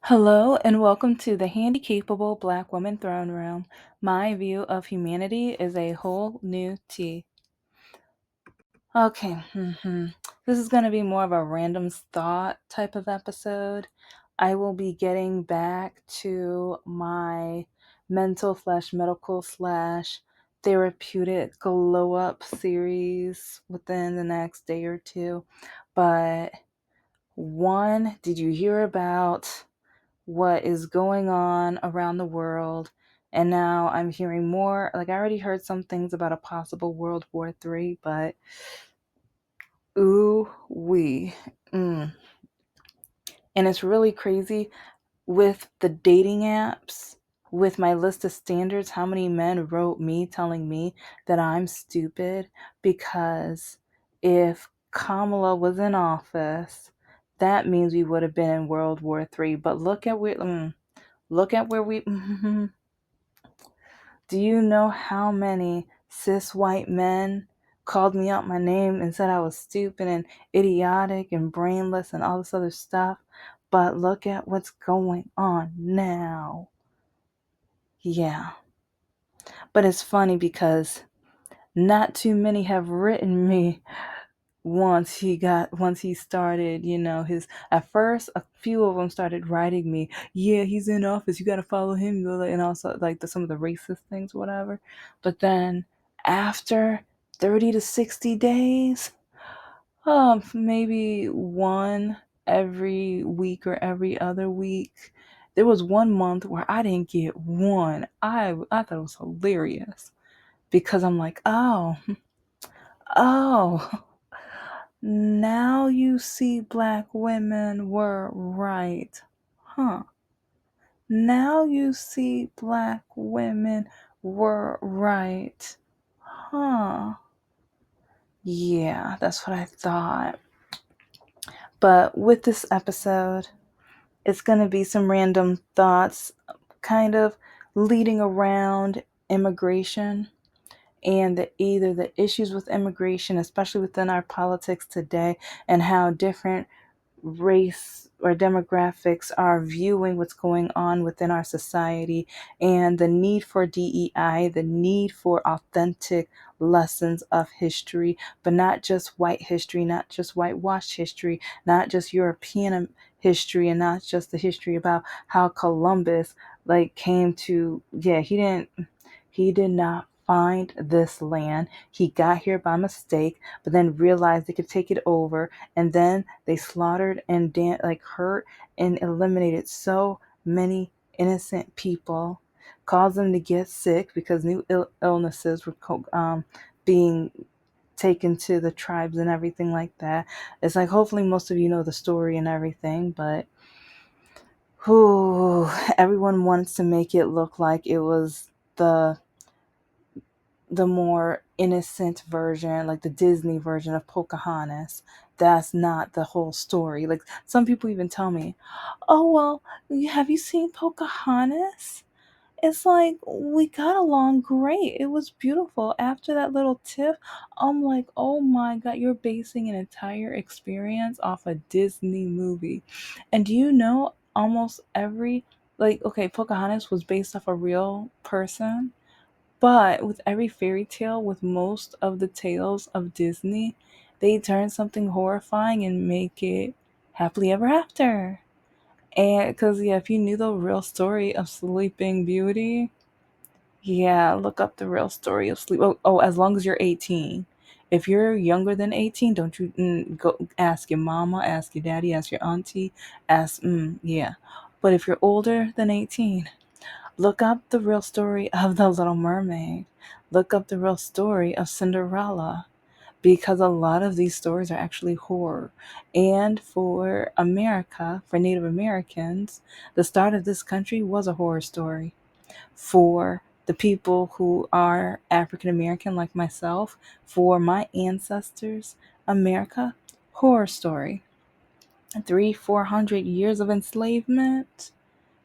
Hello and welcome to the Handy Capable Black Woman Throne Room. My view of humanity is a whole new tea. Okay, this is going to be more of a random thought type of episode. I will be getting back to my mental slash medical slash therapeutic glow up series within the next day or two. But one, did you hear about what is going on around the world? And now I'm hearing more. Like, I already heard some things about a possible World War III, but ooh wee. Mm. And it's really crazy with the dating apps, with my list of standards, how many men wrote me telling me that I'm stupid because if Kamala was in office, that means we would have been in World War III. But look at where we. Do you know how many cis white men called me out my name and said I was stupid and idiotic and brainless and all this other stuff? But look at what's going on now. Yeah. But it's funny because not too many have written me once he started, his at first a few of them started writing me, yeah, he's in office, you got to follow him, and also like some of the racist things, whatever. But then after 30 to 60 days, maybe one every week or every other week, there was one month where I didn't get one. I thought it was hilarious because I'm like, oh, now you see black women were right. Huh. Now you see black women were right. Huh. Yeah, that's what I thought. But with this episode, it's going to be some random thoughts, kind of leading around immigration and either the issues with immigration, especially within our politics today, and how different race or demographics are viewing what's going on within our society, and the need for DEI, the need for authentic lessons of history, but not just white history, not just whitewashed history, not just European history, and not just the history about how Columbus came to, yeah, he did not find this land. He got here by mistake, but then realized they could take it over, and then they slaughtered and hurt and eliminated so many innocent people, caused them to get sick because new illnesses were being taken to the tribes and everything like that. It's like, hopefully most of you know the story and everything, but who everyone wants to make it look like it was the more innocent version, like the Disney version of Pocahontas. That's not the whole story. Like, some people even tell me, oh, well, have you seen Pocahontas? It's like, we got along great. It was beautiful. After that little tiff, I'm like, oh my God, you're basing an entire experience off a Disney movie. And do you know almost okay, Pocahontas was based off a real person? But with every fairy tale, with most of the tales of Disney, they turn something horrifying and make it happily ever after. And because, yeah, if you knew the real story of Sleeping Beauty, yeah, look up the real story of Sleep. Oh, as long as you're 18. If you're younger than 18, don't you go ask your mama, ask your daddy, ask your auntie, yeah. But if you're older than 18, look up the real story of The Little Mermaid. Look up the real story of Cinderella, because a lot of these stories are actually horror. And for America, for Native Americans, the start of this country was a horror story. For the people who are African American, like myself, for my ancestors, America, horror story. 400 years of enslavement,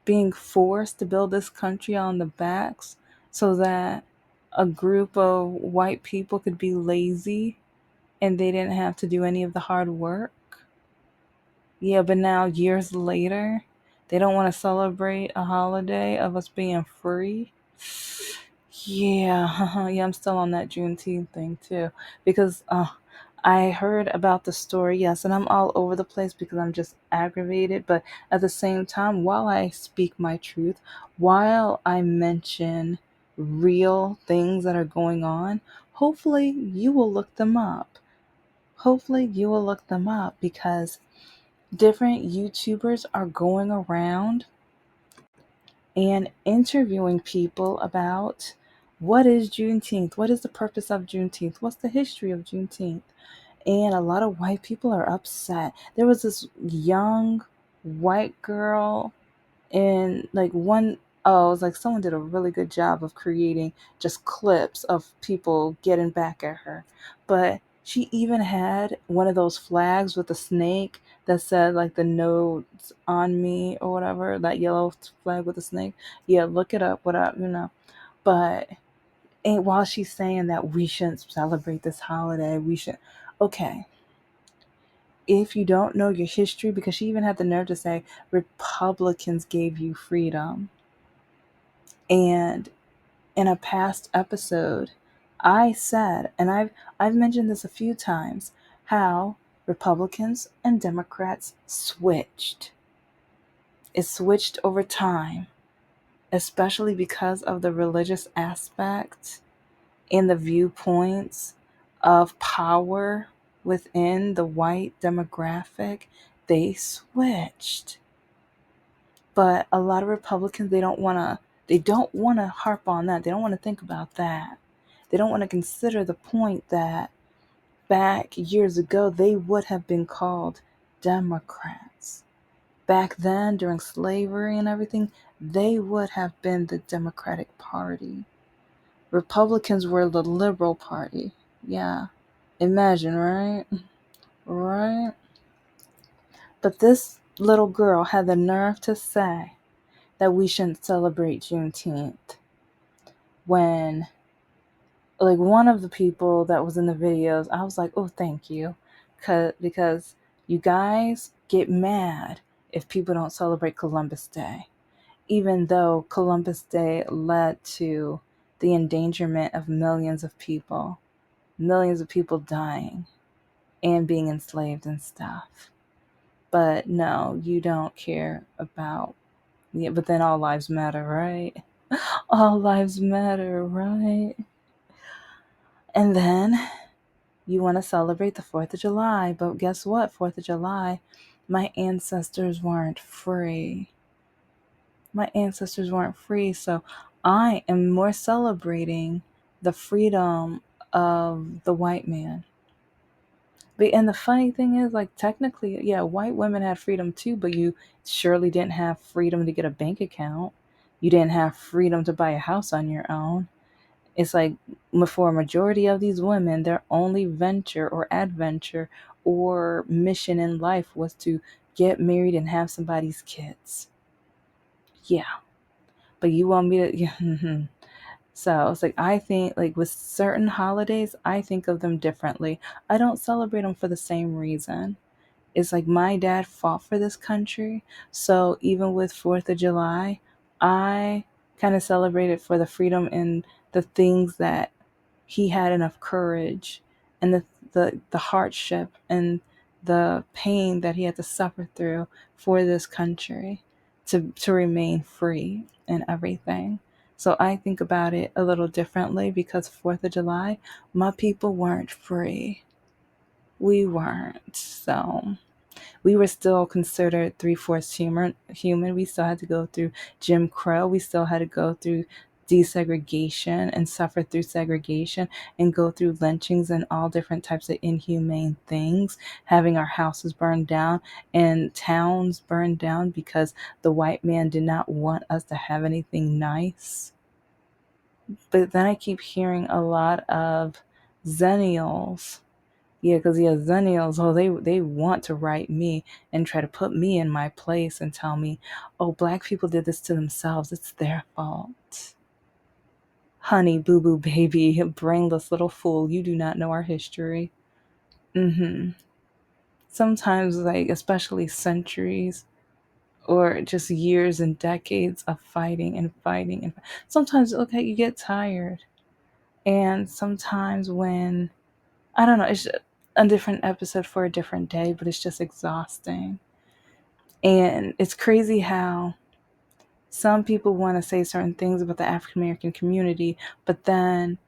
being forced to build this country on the backs so that a group of white people could be lazy and they didn't have to do any of the hard work. Yeah, but now years later, They don't want to celebrate a holiday of us being free. Yeah, yeah, I'm still on that Juneteenth thing too because I heard about the story, yes, and I'm all over the place because I'm just aggravated. But at the same time, while I speak my truth, while I mention real things that are going on, hopefully you will look them up. Hopefully you will look them up because different YouTubers are going around and interviewing people about what is Juneteenth, what is the purpose of Juneteenth, what's the history of Juneteenth. And a lot of white people are upset. There was this young white girl in like one, oh, it was like someone did a really good job of creating just clips of people getting back at her. But she even had one of those flags with a snake that said like the notes on me or whatever, that yellow flag with a snake. Yeah, look it up, what up. But and while she's saying that we shouldn't celebrate this holiday, we should, okay, if you don't know your history, because she even had the nerve to say Republicans gave you freedom. And in a past episode, I said, and I've mentioned this a few times, how Republicans and Democrats switched. It switched over time, especially because of the religious aspect and the viewpoints of power within the white demographic. They switched. But a lot of Republicans, they don't want to harp on that. They don't want to think about that. They don't want to consider the point that back years ago they would have been called Democrats. Back then, during slavery and everything, they would have been the Democratic Party. Republicans were the Liberal Party. Yeah. Imagine, right? Right? But this little girl had the nerve to say that we shouldn't celebrate Juneteenth when, like, one of the people that was in the videos, I was like, oh, thank you. Because you guys get mad if people don't celebrate Columbus Day, even though Columbus Day led to the endangerment of millions of people dying and being enslaved and stuff. But no, you don't care about, yeah, but then all lives matter, right? All lives matter, right? And then you want to celebrate the 4th of July, but guess what? 4th of July, my ancestors weren't free. My ancestors weren't free, so I am more celebrating the freedom of the white man. And the funny thing is, like, technically, yeah, white women had freedom too, but you surely didn't have freedom to get a bank account. You didn't have freedom to buy a house on your own. It's like for a majority of these women, their only venture or adventure or mission in life was to get married and have somebody's kids. Yeah. But you want me to, yeah. So it's like, I think, like, with certain holidays, I think of them differently. I don't celebrate them for the same reason. It's like my dad fought for this country. So even with 4th of July, I kind of celebrated for the freedom and the things that he had enough courage and the hardship and the pain that he had to suffer through for this country to remain free and everything. So I think about it a little differently because 4th of July, my people weren't free. We weren't. So we were still considered three-fourths human. We still had to go through Jim Crow. We still had to go through desegregation and suffer through segregation and go through lynchings and all different types of inhumane things, having our houses burned down and towns burned down because the white man did not want us to have anything nice. But then I keep hearing a lot of Zennials. Yeah, because yeah, Zennials, oh, they want to write me and try to put me in my place and tell me, oh, black people did this to themselves. It's their fault. Honey, boo boo baby, brainless little fool, you do not know our history. Mm-hmm. Sometimes, like, especially centuries. or just years and decades of fighting and fighting. And sometimes, okay, you get tired. And sometimes when, I don't know, it's a different episode for a different day, but it's just exhausting. And it's crazy how some people want to say certain things about the African American community, but then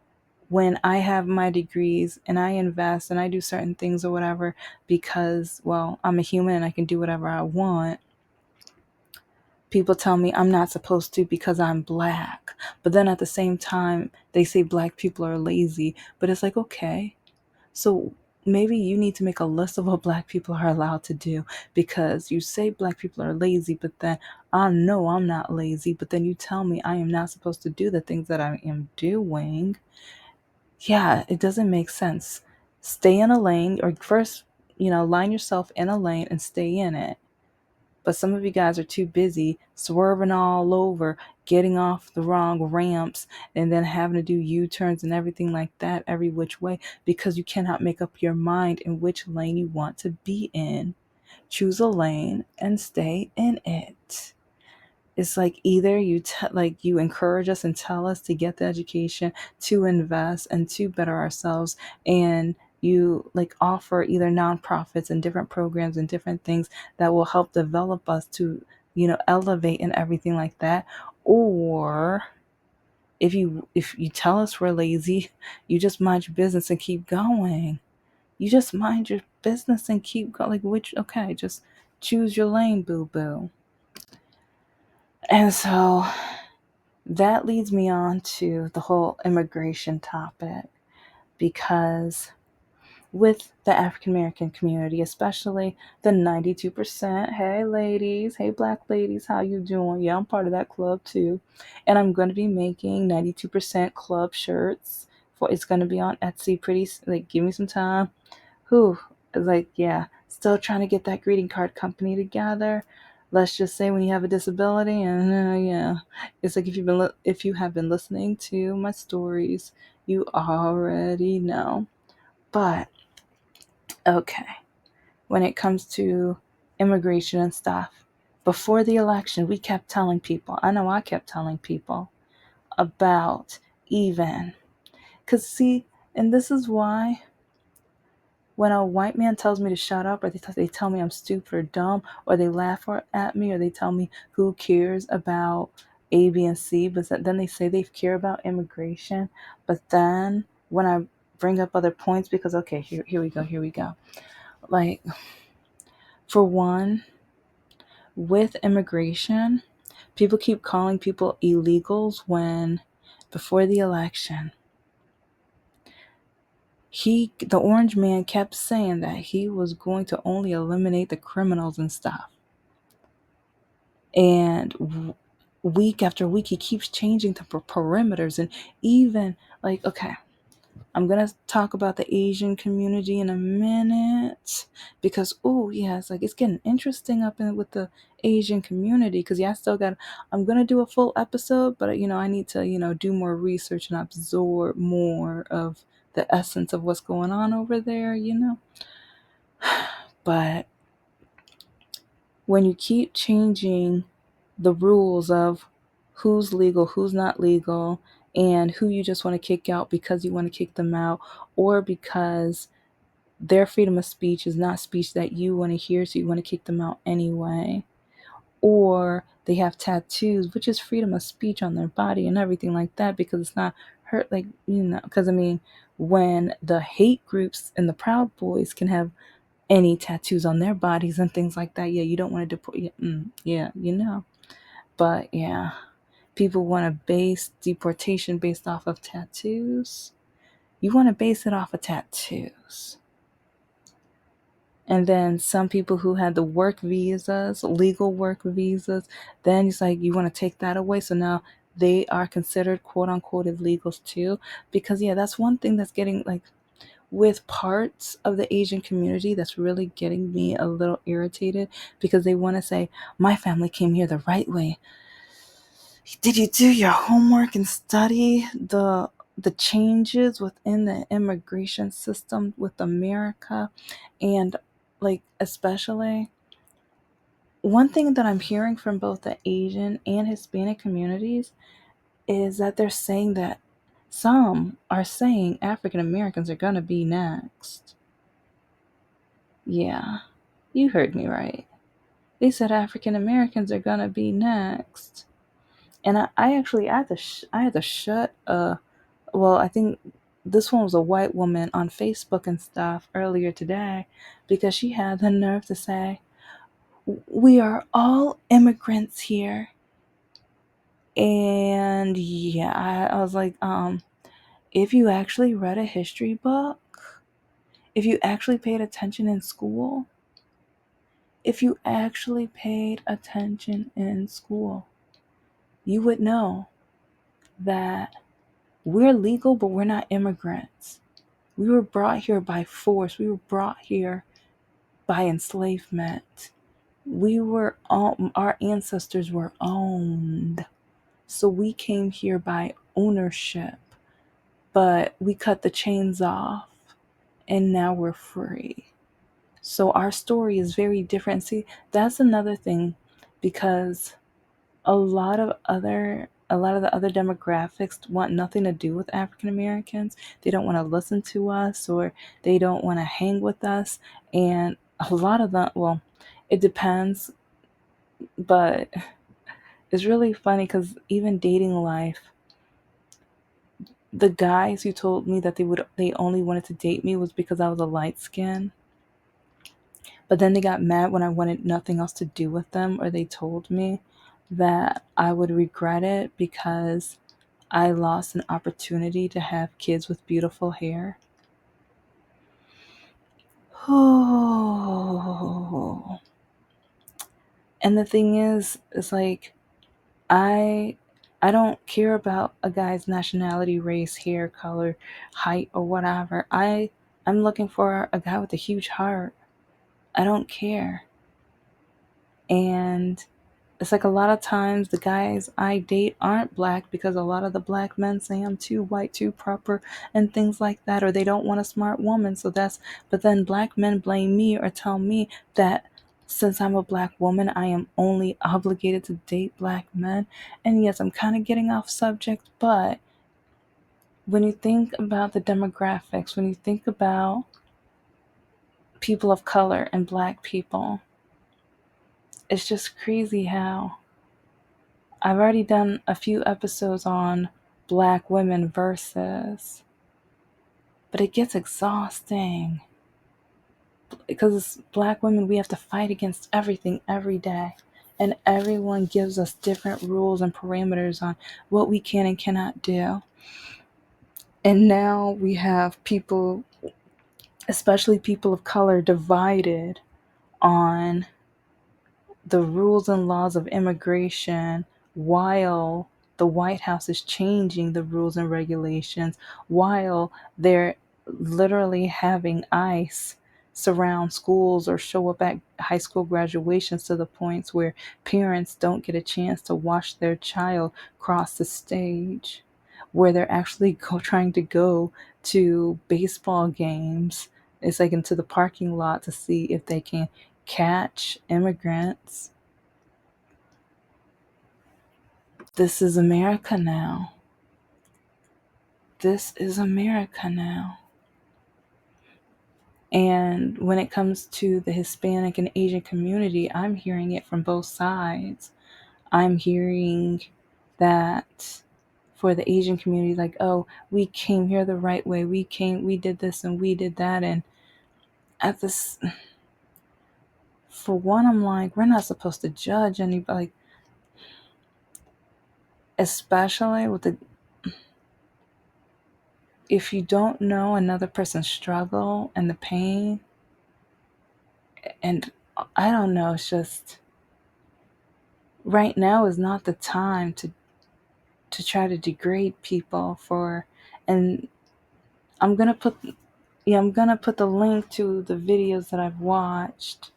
when I have my degrees and I invest and I do certain things or whatever because, well, I'm a human and I can do whatever I want, people tell me I'm not supposed to because I'm black. But then at the same time, they say black people are lazy. But it's like, okay, so maybe you need to make a list of what black people are allowed to do, because you say black people are lazy, but then I know I'm not lazy, but then you tell me I am not supposed to do the things that I am doing. Yeah, it doesn't make sense. Stay in a lane, or first, line yourself in a lane and stay in it. But some of you guys are too busy swerving all over, getting off the wrong ramps, and then having to do U-turns and everything like that every which way because you cannot make up your mind in which lane you want to be in. Choose a lane and stay in it. It's like either you encourage us and tell us to get the education, to invest and to better ourselves, and you like offer either nonprofits and different programs and different things that will help develop us to elevate and everything like that. Or if you tell us we're lazy, you just mind your business and keep going. You just mind your business and keep going. Like, which, okay, just choose your lane, boo boo. And so that leads me on to the whole immigration topic, because with the African American community, especially the 92%, hey ladies, hey black ladies, how you doing? Yeah, I'm part of that club too. And I'm going to be making 92% club shirts. It's going to be on Etsy pretty, like, give me some time. Whew, like, yeah, still trying to get that greeting card company together. Let's just say when you have a disability, and yeah, it's like if you have been listening to my stories, you already know. But okay, when it comes to immigration and stuff, before the election, we kept telling people. I know I kept telling people about even, cause see, and this is why when a white man tells me to shut up, or they tell me I'm stupid or dumb, or they laugh at me, or they tell me who cares about A, B, and C, but then they say they care about immigration. But then when I bring up other points, because okay, here we go. Like, for one, with immigration, people keep calling people illegals when before the election, the orange man kept saying that he was going to only eliminate the criminals and stuff. And week after week, he keeps changing the perimeters. And even, like, okay, I'm going to talk about the Asian community in a minute, because, oh, yeah, it's like it's getting interesting up in with the Asian community. Because, yeah, I'm going to do a full episode, but, I need to, do more research and absorb more of the essence of what's going on over there. But when you keep changing the rules of who's legal, who's not legal, and who you just want to kick out because you want to kick them out, or because their freedom of speech is not speech that you want to hear, so you want to kick them out anyway, or they have tattoos, which is freedom of speech on their body and everything like that, because it's not hurt, like, because I mean, when the hate groups and the Proud Boys can have any tattoos on their bodies and things like that, yeah, you don't want to deport, yeah. But yeah, people want to base deportation based off of tattoos. You want to base it off of tattoos. And then some people who had the work visas, legal work visas, then it's like you want to take that away. So now they are considered quote unquote illegals too. Because yeah, that's one thing that's getting, like, with parts of the Asian community, that's really getting me a little irritated, because they want to say, my family came here the right way. Did you do your homework and study the changes within the immigration system with America? And, like, especially one thing that I'm hearing from both the Asian and Hispanic communities is that they're saying that some are saying African Americans are going to be next. Yeah, you heard me right. They said African Americans are going to be next. And I actually I had to shut well, I think this one was a white woman on Facebook and stuff earlier today because she had the nerve to say, "We are all immigrants here." And yeah, I was like, if you actually read a history book, if you actually paid attention in school, if you actually paid attention in school, you would know that we're legal, but we're not immigrants. We were brought here by force. We were brought here by enslavement. Our ancestors were owned. So we came here by ownership, but we cut the chains off and now we're free. So our story is very different. See, that's another thing because a lot of the other demographics want nothing to do with African Americans. They don't want to listen to us or they don't want to hang with us. And a lot of them, well, it depends, but it's really funny because even dating life, the guys who told me that they only wanted to date me was because I was a light skin. But then they got mad when I wanted nothing else to do with them, or they told me that I would regret it because I lost an opportunity to have kids with beautiful hair. Oh. And the thing is, it's like I I don't care about a guy's nationality, race, hair color, height, or whatever. I'm looking for a guy with a huge heart. I don't care. And it's like a lot of times the guys I date aren't black because a lot of the black men say I'm too white, too proper, and things like that, or they don't want a smart woman. But then black men blame me or tell me that since I'm a black woman, I am only obligated to date black men. And yes, I'm kind of getting off subject, but when you think about the demographics, when you think about people of color and black people, it's just crazy how I've already done a few episodes on black women versus, but it gets exhausting because black women, we have to fight against everything every day. And everyone gives us different rules and parameters on what we can and cannot do. And now we have people, especially people of color, divided on the rules and laws of immigration while the White House is changing the rules and regulations, while they're literally having ICE surround schools or show up at high school graduations to the points where parents don't get a chance to watch their child cross the stage, where they're actually trying to go to baseball games. It's like into the parking lot to see if they can catch immigrants. This is America now. This is America now. And when it comes to the Hispanic and Asian community, I'm hearing it from both sides. I'm hearing that for the Asian community, like, oh, we came here the right way. We did this and we did that. And at this, for one, I'm like, we're not supposed to judge anybody, especially with the if you don't know another person's struggle and the pain, and I don't know, it's just right now is not the time to try to degrade people for, and I'm gonna put I'm gonna put the link to the videos that I've watched.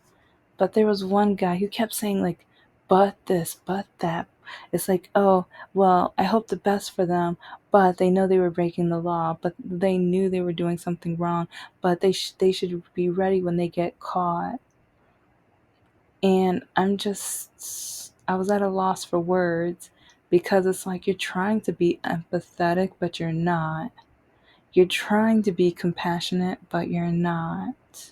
But there was one guy who kept saying like, but this, but that. It's like, oh, well, I hope the best for them, but they know they were breaking the law, but they knew they were doing something wrong, but they should be ready when they get caught. And I was at a loss for words because it's like you're trying to be empathetic, but you're not. You're trying to be compassionate, but you're not.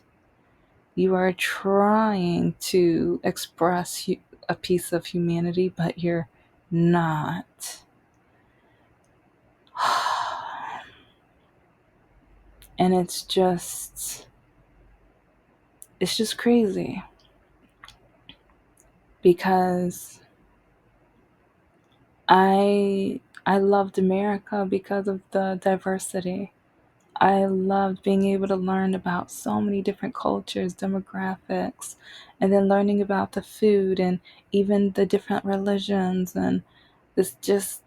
You are trying to express a piece of humanity, but you're not. And it's just crazy because I loved America because of the diversity. I loved being able to learn about so many different cultures, demographics, and then learning about the food and even the different religions and this just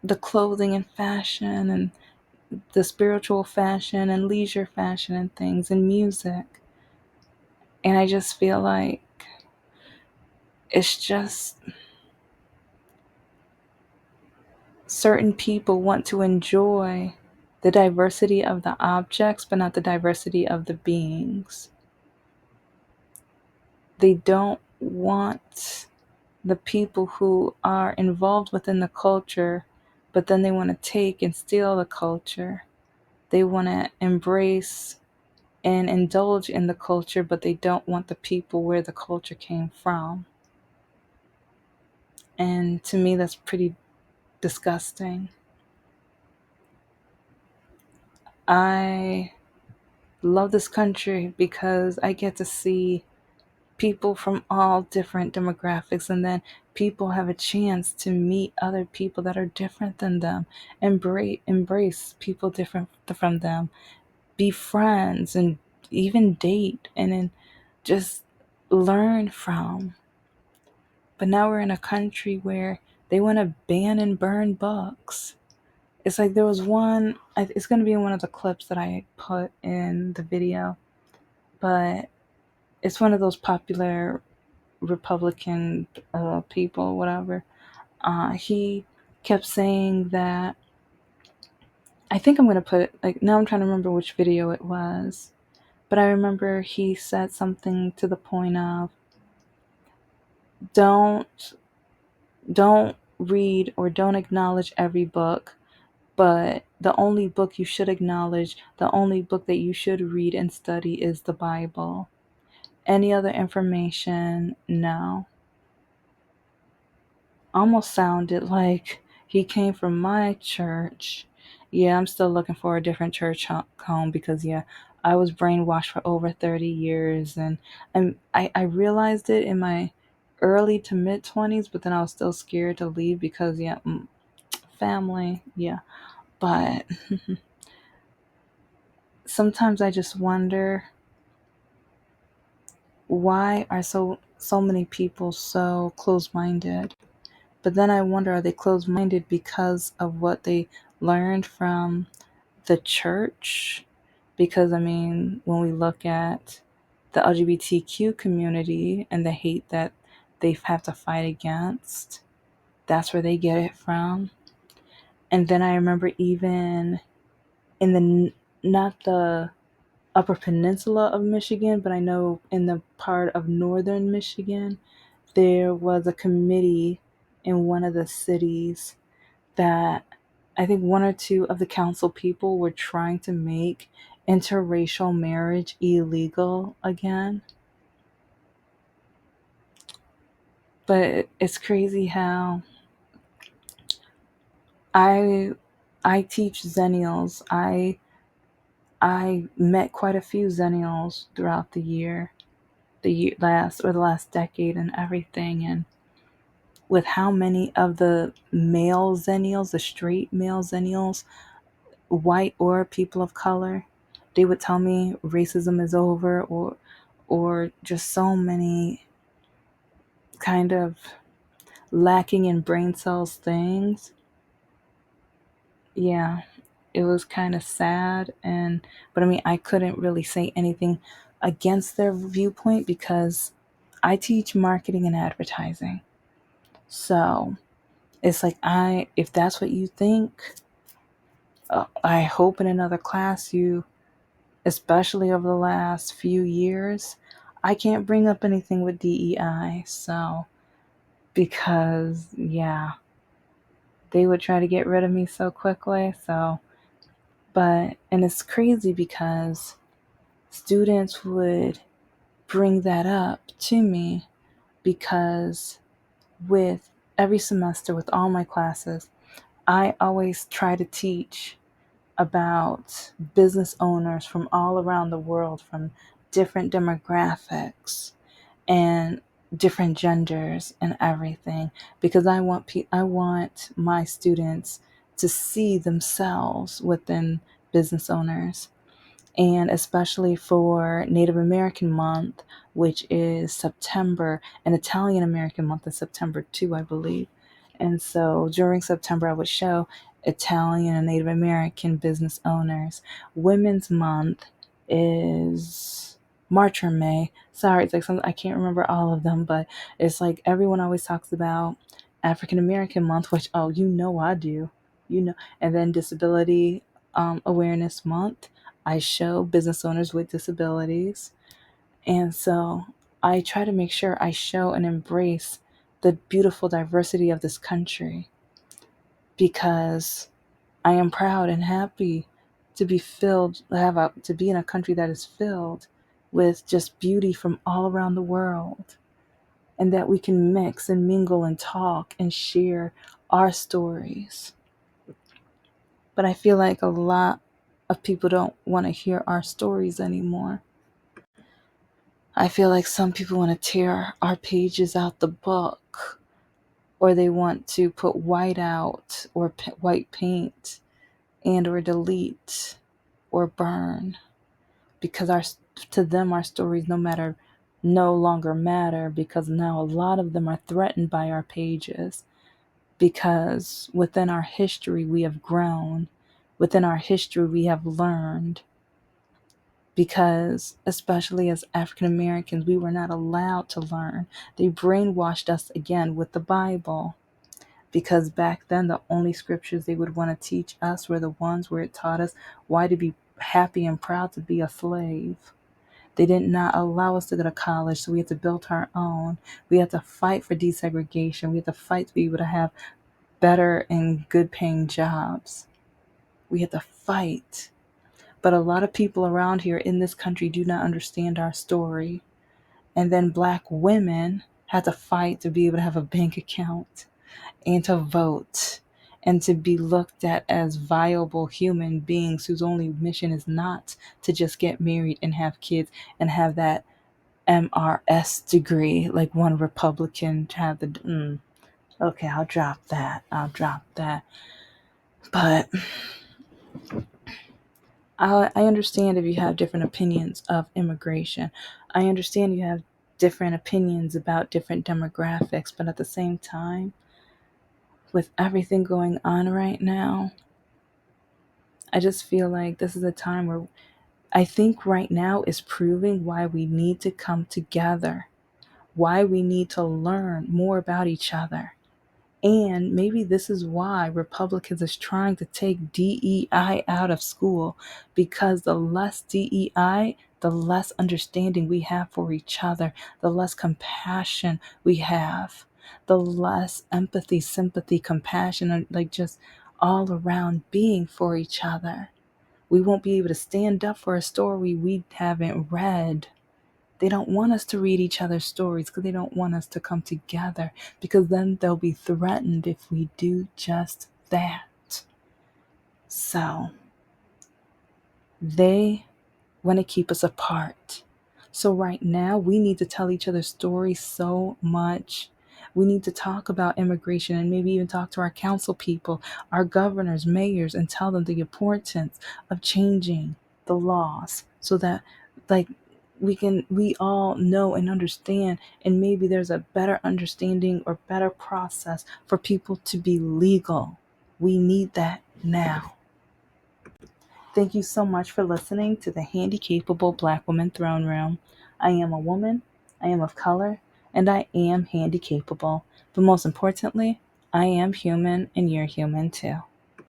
the clothing and fashion and the spiritual fashion and leisure fashion and things and music. And I just feel like it's just certain people want to enjoy the diversity of the objects, but not the diversity of the beings. They don't want the people who are involved within the culture, but then they want to take and steal the culture. They want to embrace and indulge in the culture, but they don't want the people where the culture came from. And to me, that's pretty disgusting. I love this country because I get to see people from all different demographics, and then people have a chance to meet other people that are different than them, embrace people different from them, be friends, and even date, and then just learn from. But now we're in a country where they want to ban and burn books. It's like there was one, it's going to be in one of the clips that I put in the video, but it's one of those popular Republican people, whatever. He kept saying that, I think I'm going to put it, like, now I'm trying to remember which video it was, but I remember he said something to the point of, don't don't read or don't acknowledge every book, but the only book you should acknowledge, the only book that you should read and study is the Bible. Any other information, no. Almost sounded like he came from my church. Yeah, I'm still looking for a different church home because, yeah, I was brainwashed for over 30 years. And I realized it in my early to mid 20s, but then I was still scared to leave because, yeah, family, yeah. But sometimes I just wonder, why are so many people so close-minded? But then I wonder, are they closed-minded because of what they learned from the church? Because I mean, when we look at the LGBTQ community and the hate that they have to fight against, that's where they get it from. And then I remember even in the not the Upper Peninsula of Michigan, but I know in the part of northern Michigan, there was a committee in one of the cities that I think one or two of the council people were trying to make interracial marriage illegal again. But it's crazy how I I teach Zennials. I met quite a few Zennials throughout the last decade and everything, and with how many of the male Zennials, the straight male Zennials, white or people of color, they would tell me racism is over, or just so many kind of lacking in brain cells things. Yeah, it was kind of sad, and but I mean, I couldn't really say anything against their viewpoint because I teach marketing and advertising. So, it's like, if that's what you think, I hope in another class you, especially over the last few years, I can't bring up anything with DEI, so because yeah, they would try to get rid of me so quickly. So, but and it's crazy because students would bring that up to me because with every semester with all my classes, I always try to teach about business owners from all around the world, from different demographics and different genders and everything, because I want my students to see themselves within business owners, and especially for Native American Month, which is September, and Italian American Month is September too, I believe. And so during September, I would show Italian and Native American business owners. Women's Month is March or May. Sorry, it's like some I can't remember all of them, but it's like everyone always talks about African American Month, which I do, and then Disability Awareness Month. I show business owners with disabilities. And so I try to make sure I show and embrace the beautiful diversity of this country because I am proud and happy to be to be in a country that is filled with just beauty from all around the world, and that we can mix and mingle and talk and share our stories. But I feel like a lot of people don't want to hear our stories anymore. I feel like some people want to tear our pages out the book, or they want to put white out, or white paint, and or delete or burn, because to them our stories no longer matter, because now a lot of them are threatened by our pages, because within our history we have grown, within our history we have learned, because especially as African Americans, we were not allowed to learn. They brainwashed us again with the Bible, because back then the only scriptures they would want to teach us were the ones where it taught us why to be happy and proud to be a slave. They did not allow us to go to college, so we had to build our own. We had to fight for desegregation. We had to fight to be able to have better and good paying jobs. We had to fight. But a lot of people around here in this country do not understand our story. And then Black women had to fight to be able to have a bank account and to vote and to be looked at as viable human beings whose only mission is not to just get married and have kids and have that MRS degree like one Republican to have okay, I'll drop that. But I understand if you have different opinions of immigration. I understand you have different opinions about different demographics, but at the same time, with everything going on right now, I just feel like this is a time where I think right now is proving why we need to come together, why we need to learn more about each other. And maybe this is why Republicans is trying to take DEI out of school, because the less DEI, the less understanding we have for each other, the less compassion we have, the less empathy, sympathy, compassion, and like just all around being for each other. We won't be able to stand up for a story we haven't read. They don't want us to read each other's stories because they don't want us to come together, because then they'll be threatened if we do just that. So they want to keep us apart. So right now, we need to tell each other's stories so much. We need to talk about immigration and maybe even talk to our council people, our governors, mayors, and tell them the importance of changing the laws so that like we all know and understand, and maybe there's a better understanding or better process for people to be legal. We need that now. Thank you so much for listening to the Handy Capable Black Woman Throne Room. I am a woman, I am of color, and I am handy capable. But most importantly, I am human and you're human too.